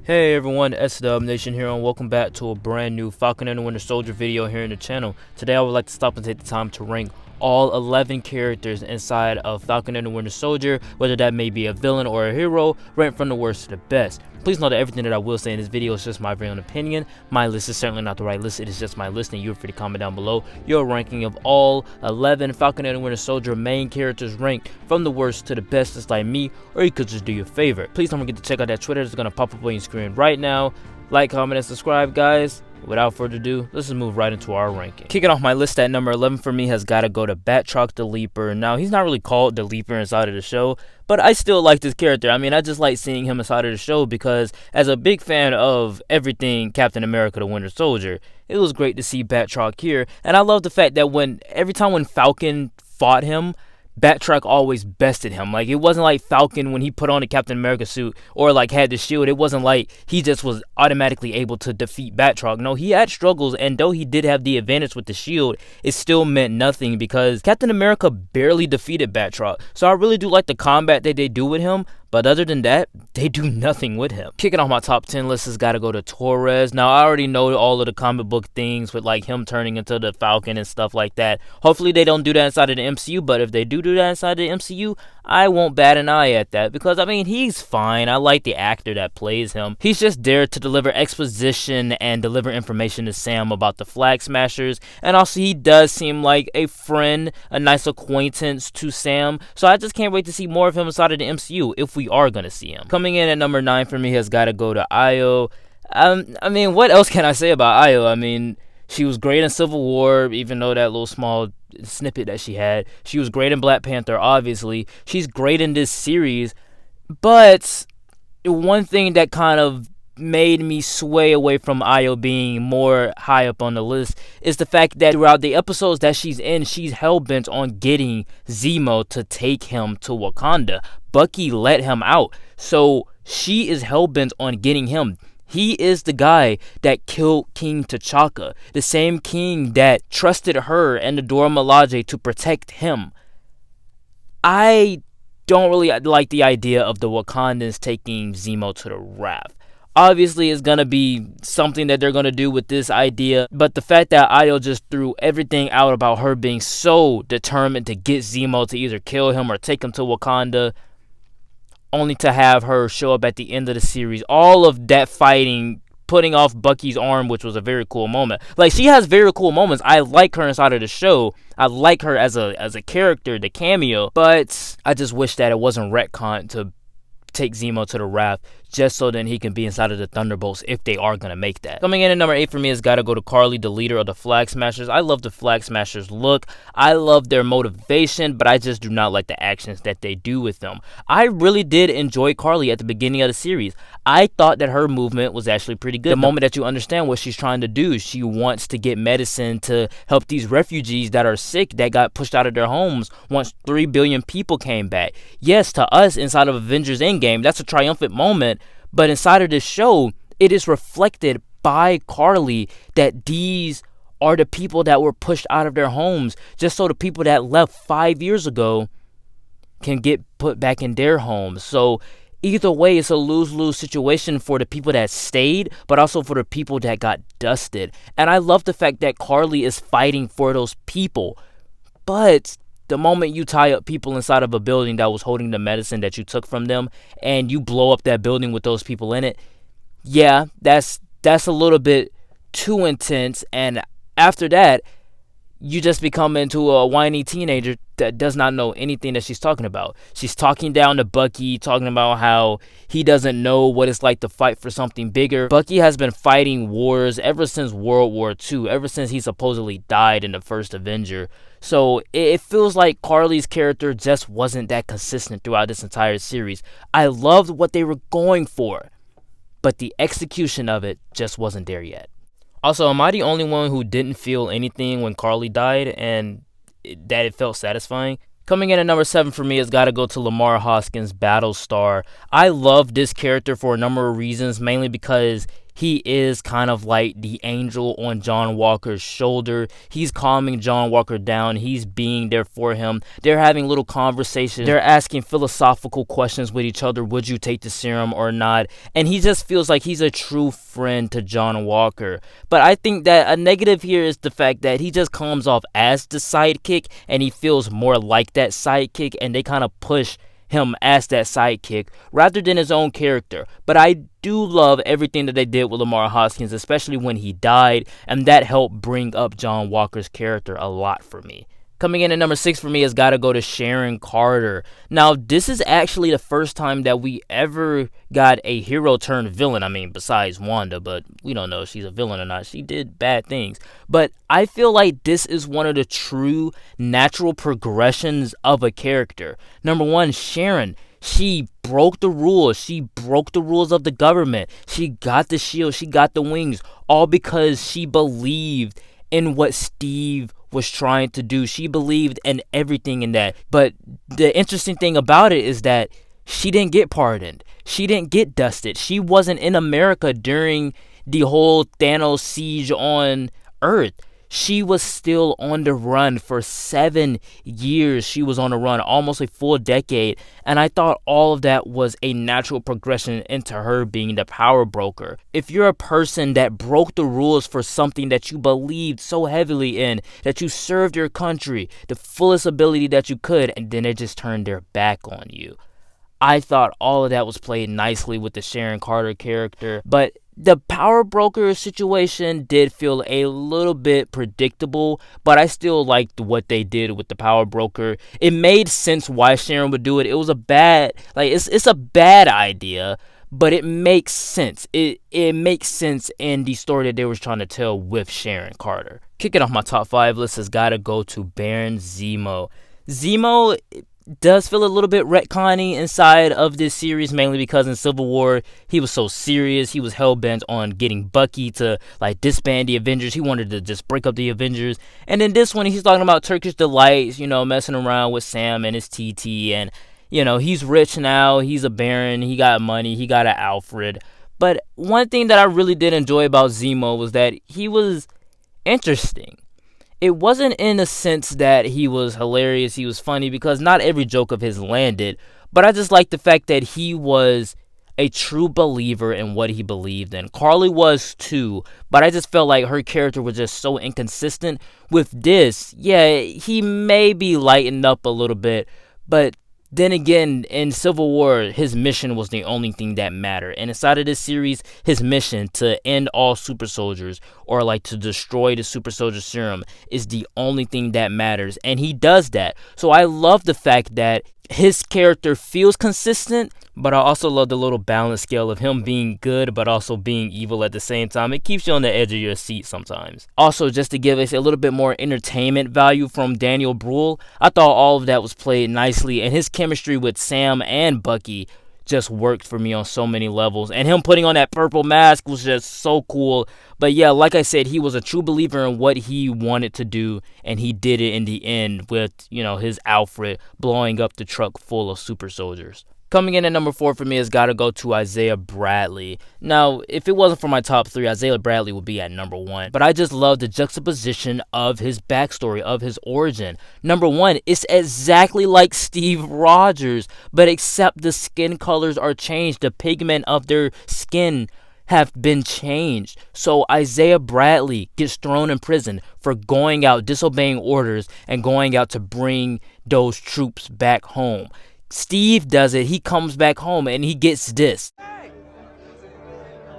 Hey everyone, SW Nation here, and welcome back to a brand new Falcon and the Winter Soldier video here in the channel. Today I would like to stop and take the time to rank all 11 characters inside of Falcon and the Winter Soldier, whether that may be a villain or a hero, ranked from the worst to the best. Please know that everything that I will say in this video is just my very own opinion. My list is certainly not the right list, it is just my list, and you're free to comment down below your ranking of all 11 Falcon and the Winter Soldier main characters ranked from the worst to the best, just like me, or you could just do your favorite. Please don't forget to check out that Twitter, it's going to pop up on your screen right now. Like, comment, and subscribe, guys. Without further ado, let's just move right into our ranking. Kicking off my list at number 11 for me has got to go to Batroc the Leaper. Now, he's not really called the Leaper inside of the show, but I still like this character. I mean, I just like seeing him inside of the show because as a big fan of everything Captain America the Winter Soldier, it was great to see Batroc here. And I love the fact that every time when Falcon fought him, Batroc always bested him. Like, it wasn't like Falcon when he put on the Captain America suit or like had the shield. It wasn't like he just was automatically able to defeat Batroc. No, he had struggles, and though he did have the advantage with the shield, it still meant nothing because Captain America barely defeated Batroc. So I really do like the combat that they do with him, but other than that, they do nothing with him. Kicking off my top 10 list has got to go to Torres. Now, I already know all of the comic book things with like him turning into the Falcon and stuff like that. Hopefully they don't do that inside of the MCU, but if they do that inside the MCU, I won't bat an eye at that because, I mean, he's fine. I like the actor that plays him. He's just there to deliver exposition and deliver information to Sam about the Flag Smashers, and also he does seem like a friend, a nice acquaintance to Sam, so I just can't wait to see more of him inside of the MCU if we are going to see him. Coming in at number 9 for me has got to go to Io. I mean, what else can I say about Io? I mean, she was great in Civil War, even though that little small snippet that she had. She was great in Black Panther, obviously. She's great in this series, but one thing that kind of made me sway away from Io being more high up on the list is the fact that throughout the episodes that she's in, she's hell-bent on getting Zemo to take him to Wakanda. Bucky let him out, so she is hell-bent on getting him. He is the guy that killed King T'Chaka, the same king that trusted her and the Dora Milaje to protect him. I don't really like the idea of the Wakandans taking Zemo to the raft. Obviously, it's going to be something that they're going to do with this idea, but the fact that Io just threw everything out about her being so determined to get Zemo to either kill him or take him to Wakanda, only to have her show up at the end of the series, all of that fighting, putting off Bucky's arm, which was a very cool moment. Like, she has very cool moments. I like her inside of the show. I like her as a character, the cameo, but I just wish that it wasn't retconned to take Zemo to the raft just so then he can be inside of the Thunderbolts if they are going to make that. Coming in at number 8 for me has got to go to Karli, the leader of the Flag Smashers. I love the Flag Smashers look. I love their motivation, but I just do not like the actions that they do with them. I really did enjoy Karli at the beginning of the series. I thought that her movement was actually pretty good. The moment that you understand what she's trying to do, she wants to get medicine to help these refugees that are sick that got pushed out of their homes once 3 billion people came back. Yes, to us inside of Avengers Endgame, that's a triumphant moment. But inside of this show, it is reflected by Karli that these are the people that were pushed out of their homes just so the people that left 5 years ago can get put back in their homes. So either way, it's a lose-lose situation for the people that stayed, but also for the people that got dusted. And I love the fact that Karli is fighting for those people. But the moment you tie up people inside of a building that was holding the medicine that you took from them and you blow up that building with those people in it, yeah, that's a little bit too intense. And after that, you just become into a whiny teenager that does not know anything that she's talking about. She's talking down to Bucky, talking about how he doesn't know what it's like to fight for something bigger. Bucky has been fighting wars ever since World War II, ever since he supposedly died in the first Avenger. So it feels like Karli's character just wasn't that consistent throughout this entire series. I loved what they were going for, but the execution of it just wasn't there yet. Also, am I the only one who didn't feel anything when Karli died and that it felt satisfying? Coming in at number 7 for me has got to go to Lamar Hoskins, Battlestar. I love this character for a number of reasons, mainly because he is kind of like the angel on John Walker's shoulder. He's calming John Walker down. He's being there for him. They're having little conversations. They're asking philosophical questions with each other. Would you take the serum or not? And he just feels like he's a true friend to John Walker. But I think that a negative here is the fact that he just comes off as the sidekick, and he feels more like that sidekick, and they kind of push him as that sidekick rather than his own character. But I do love everything that they did with Lamar Hoskins, especially when he died, and that helped bring up John Walker's character a lot for me. Coming in at number 6 for me has got to go to Sharon Carter. Now, this is actually the first time that we ever got a hero turned villain. I mean, besides Wanda, but we don't know if she's a villain or not. She did bad things. But I feel like this is one of the true natural progressions of a character. Number 1, Sharon. She broke the rules. She broke the rules of the government. She got the shield. She got the wings. All because she believed in what Steve was trying to do. She believed in everything in that. But the interesting thing about it is that she didn't get pardoned. She didn't get dusted. She wasn't in America during the whole Thanos siege on Earth. She was still on the run for 7 years. She was on the run, almost a full decade. And I thought all of that was a natural progression into her being the power broker. If you're a person that broke the rules for something that you believed so heavily in, that you served your country the fullest ability that you could, and then they just turned their back on you. I thought all of that was played nicely with the Sharon Carter character, but the power broker situation did feel a little bit predictable, but I still liked what they did with the power broker. It made sense why Sharon would do it. It was a bad, it's a bad idea, but it makes sense. It makes sense in the story that they were trying to tell with Sharon Carter. Kicking off my top 5 list has got to go to Baron Zemo. Zemo does feel a little bit retconny inside of this series, mainly because in Civil War he was so serious. He was hell-bent on getting Bucky to disband the Avengers. He wanted to just break up the Avengers. And in this one he's talking about Turkish delights, messing around with Sam and his TT, and he's rich now. He's a baron. He got money. He got an Alfred. But one thing that I really did enjoy about Zemo was that he was interesting. It wasn't in a sense that he was hilarious, he was funny, because not every joke of his landed, but I just like the fact that he was a true believer in what he believed in. Karli was too, but I just felt like her character was just so inconsistent. With this, yeah, he may be lightened up a little bit, but then again, in Civil War, his mission was the only thing that mattered. And inside of this series, his mission to end all super soldiers, or to destroy the super soldier serum, is the only thing that matters. And he does that. So I love the fact that his character feels consistent, but I also love the little balance scale of him being good but also being evil at the same time. It keeps you on the edge of your seat sometimes. Also, just to give us a little bit more entertainment value from Daniel Bruhl, I thought all of that was played nicely, and his chemistry with Sam and Bucky just worked for me on so many levels. And him putting on that purple mask was just so cool. But yeah, like I said, he was a true believer in what he wanted to do, and he did it in the end with, his Alfred blowing up the truck full of super soldiers. Coming in at number 4 for me has got to go to Isaiah Bradley. Now, if it wasn't for my top 3, Isaiah Bradley would be at number 1. But I just love the juxtaposition of his backstory, of his origin. Number 1, it's exactly like Steve Rogers, but except the skin colors are changed. The pigment of their skin have been changed. So Isaiah Bradley gets thrown in prison for going out, disobeying orders, and going out to bring those troops back home. Steve does it. He comes back home and he gets this. Hey!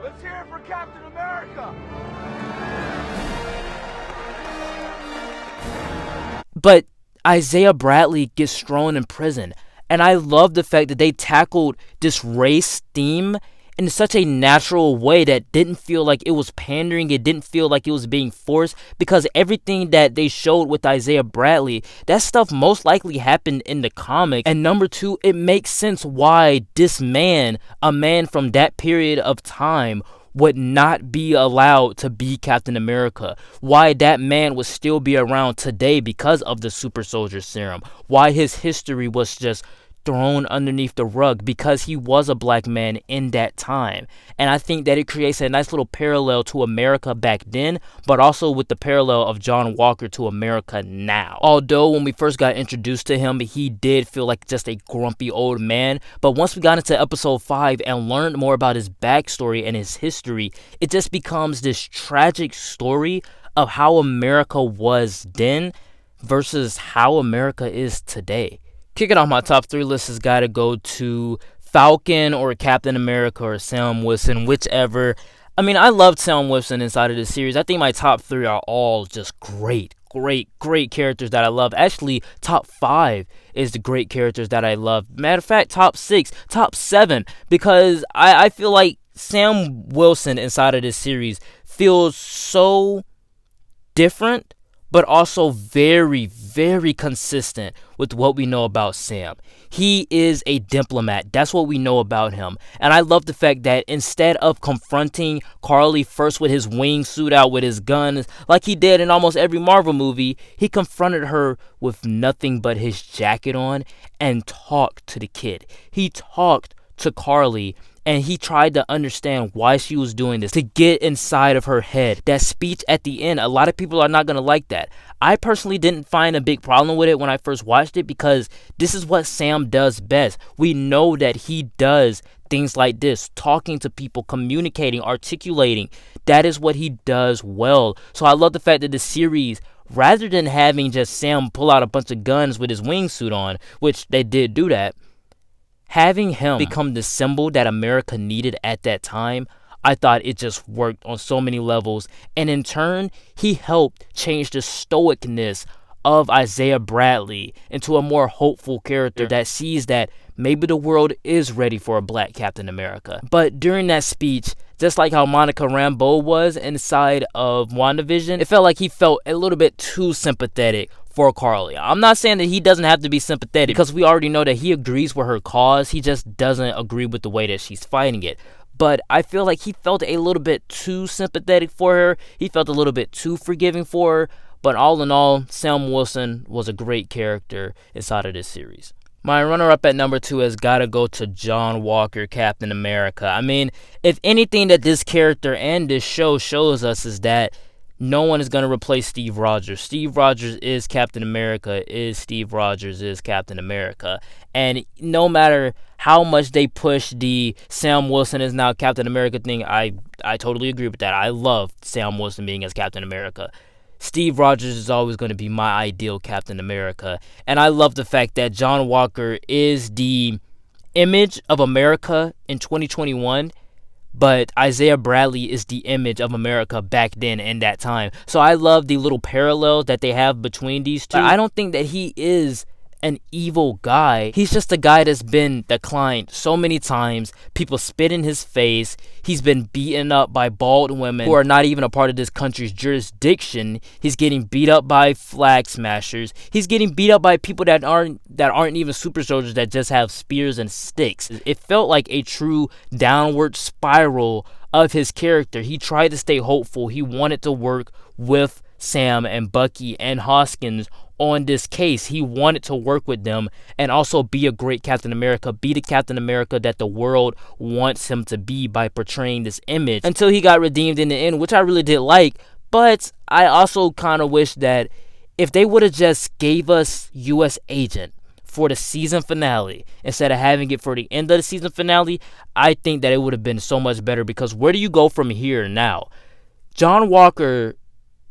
Let's hear it for Captain America! But Isaiah Bradley gets thrown in prison. And I love the fact that they tackled this race theme in such a natural way that didn't feel like it was pandering. It didn't feel like it was being forced, because everything that they showed with Isaiah Bradley, that stuff most likely happened in the comic. And number 2, it makes sense why this man, a man from that period of time, would not be allowed to be Captain America. Why that man would still be around today because of the super soldier serum. Why his history was just thrown underneath the rug because he was a black man in that time. And I think that it creates a nice little parallel to America back then, but also with the parallel of John Walker to America now. Although when we first got introduced to him, he did feel like just a grumpy old man, but once we got into episode 5 and learned more about his backstory and his history, it just becomes this tragic story of how America was then versus how America is today. Kicking off my top 3 list has got to go to Falcon or Captain America or Sam Wilson, whichever. I mean, I loved Sam Wilson inside of this series. I think my top 3 are all just great characters that I love. Actually, top 5 is the great characters that I love. Matter of fact, top 6, top 7, because I feel like Sam Wilson inside of this series feels so different, but also very, very consistent with what we know about Sam. He is a diplomat. That's what we know about him. And I love the fact that instead of confronting Karli first with his wingsuit out, with his guns, like he did in almost every Marvel movie, he confronted her with nothing but his jacket on and talked to the kid. He talked to Karli, and he tried to understand why she was doing this, to get inside of her head. That speech at the end, a lot of people are not going to like that. I personally didn't find a big problem with it when I first watched it because this is what Sam does best. We know that he does things like this, talking to people, communicating, articulating. That is what he does well. So I love the fact that the series, rather than having just Sam pull out a bunch of guns with his wingsuit on, which they did do that, having him become the symbol that America needed at that time, I thought it just worked on so many levels. And in turn, he helped change the stoicness of Isaiah Bradley into a more hopeful character that sees that maybe the world is ready for a black Captain America. But during that speech, just like how Monica Rambeau was inside of WandaVision, it felt like he felt a little bit too sympathetic for Karli. I'm not saying that he doesn't have to be sympathetic, because we already know that he agrees with her cause. He just doesn't agree with the way that she's fighting it. But I feel like he felt a little bit too sympathetic for her. He felt a little bit too forgiving for her. But all in all, Sam Wilson was a great character inside of this series. My runner-up at number 2 has got to go to John Walker, Captain America. I mean, if anything that this character and this show shows us is that no one is going to replace Steve Rogers. Steve Rogers is Captain America, Steve Rogers is Captain America. And no matter how much they push the Sam Wilson is now Captain America thing, I totally agree with that. I love Sam Wilson being as Captain America. Steve Rogers is always going to be my ideal Captain America. And I love the fact that John Walker is the image of America in 2021, but Isaiah Bradley is the image of America back then in that time. So I love the little parallels that they have between these two. I don't think that he is an evil guy. He's just a guy that's been declined so many times. People spit in his face. He's been beaten up by bald women who are not even a part of this country's jurisdiction. He's getting beat up by flag smashers. He's getting beat up by people that aren't even super soldiers, that just have spears and sticks. It felt like a true downward spiral of his character. He tried to stay hopeful. He wanted to work with Sam and Bucky and Hoskins on this case. He wanted to work with them and also be a great Captain America, be the Captain America that the world wants him to be by portraying this image, until he got redeemed in the end, which I really did like. But I also kind of wish that if they would have just gave us U.S. Agent for the season finale instead of having it for the end of the season finale, I think that it would have been so much better, because where do you go from here now? John Walker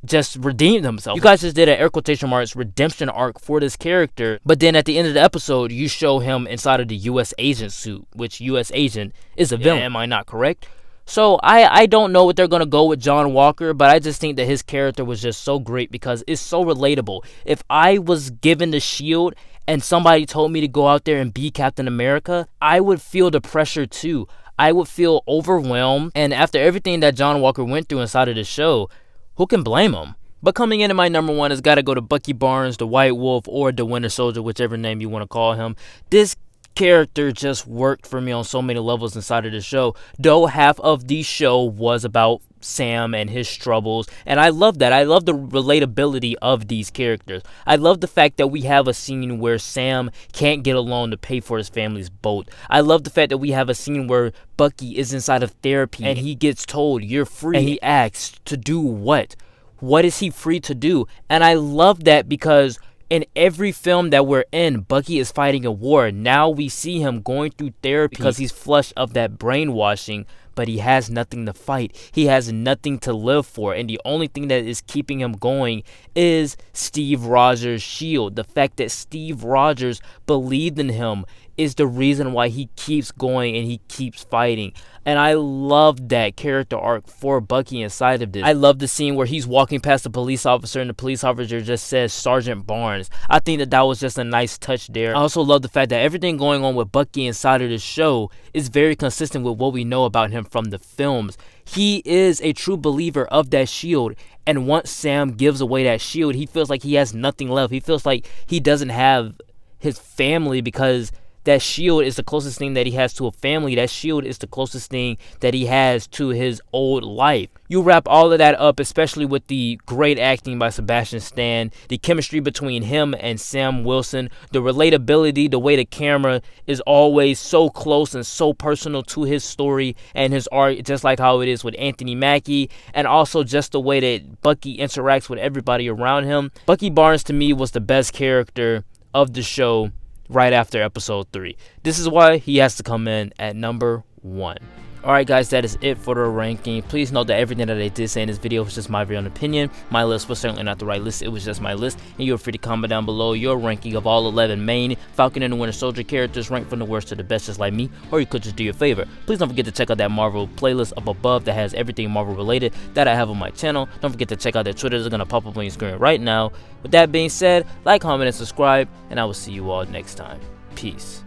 just redeemed himself. You guys just did an air quotation marks redemption arc for this character, but then at the end of the episode, you show him inside of the U.S. Agent suit, which U.S. Agent is a villain. Am I not correct? So I don't know what they're going to go with John Walker, but I just think that his character was just so great because it's so relatable. If I was given the shield and somebody told me to go out there and be Captain America, I would feel the pressure too. I would feel overwhelmed, and after everything that John Walker went through inside of the show, who can blame him? But coming in at my number 1 has got to go to Bucky Barnes, the White Wolf, or the Winter Soldier, whichever name you want to call him. This character just worked for me on so many levels inside of the show. Though half of the show was about Sam and his struggles, and I love that. I love the relatability of these characters. I love the fact that we have a scene where Sam can't get a loan to pay for his family's boat. I love the fact that we have a scene where Bucky is inside of therapy and he gets told, "You're free," and he asks to do what? What is he free to do? And I love that because in every film that we're in, Bucky is fighting a war. Now we see him going through therapy because he's flushed of that brainwashing, but he has nothing to fight. He has nothing to live for, and the only thing that is keeping him going is Steve Rogers' shield. The fact that Steve Rogers believed in him is the reason why he keeps going and he keeps fighting. And I love that character arc for Bucky inside of this. I love the scene where he's walking past the police officer and the police officer just says Sergeant Barnes. I think that was just a nice touch there. I also love the fact that everything going on with Bucky inside of the show is very consistent with what we know about him from the films. He is a true believer of that shield, and once Sam gives away that shield, he feels like he has nothing left. He feels like he doesn't have his family because that shield is the closest thing that he has to a family. That shield is the closest thing that he has to his old life. You wrap all of that up, especially with the great acting by Sebastian Stan, the chemistry between him and Sam Wilson, the relatability, the way the camera is always so close and so personal to his story and his art, just like how it is with Anthony Mackie, and also just the way that Bucky interacts with everybody around him. Bucky Barnes, to me, was the best character of the show right after episode 3. This is why he has to come in at number 1. Alright guys, that is it for the ranking. Please note that everything that I did say in this video was just my very own opinion. My list was certainly not the right list, it was just my list. And you're free to comment down below your ranking of all 11 main Falcon and the Winter Soldier characters ranked from the worst to the best, just like me. Or you could just do your favor. Please don't forget to check out that Marvel playlist up above that has everything Marvel related that I have on my channel. Don't forget to check out their Twitters, they're going to pop up on your screen right now. With that being said, like, comment, and subscribe, and I will see you all next time. Peace.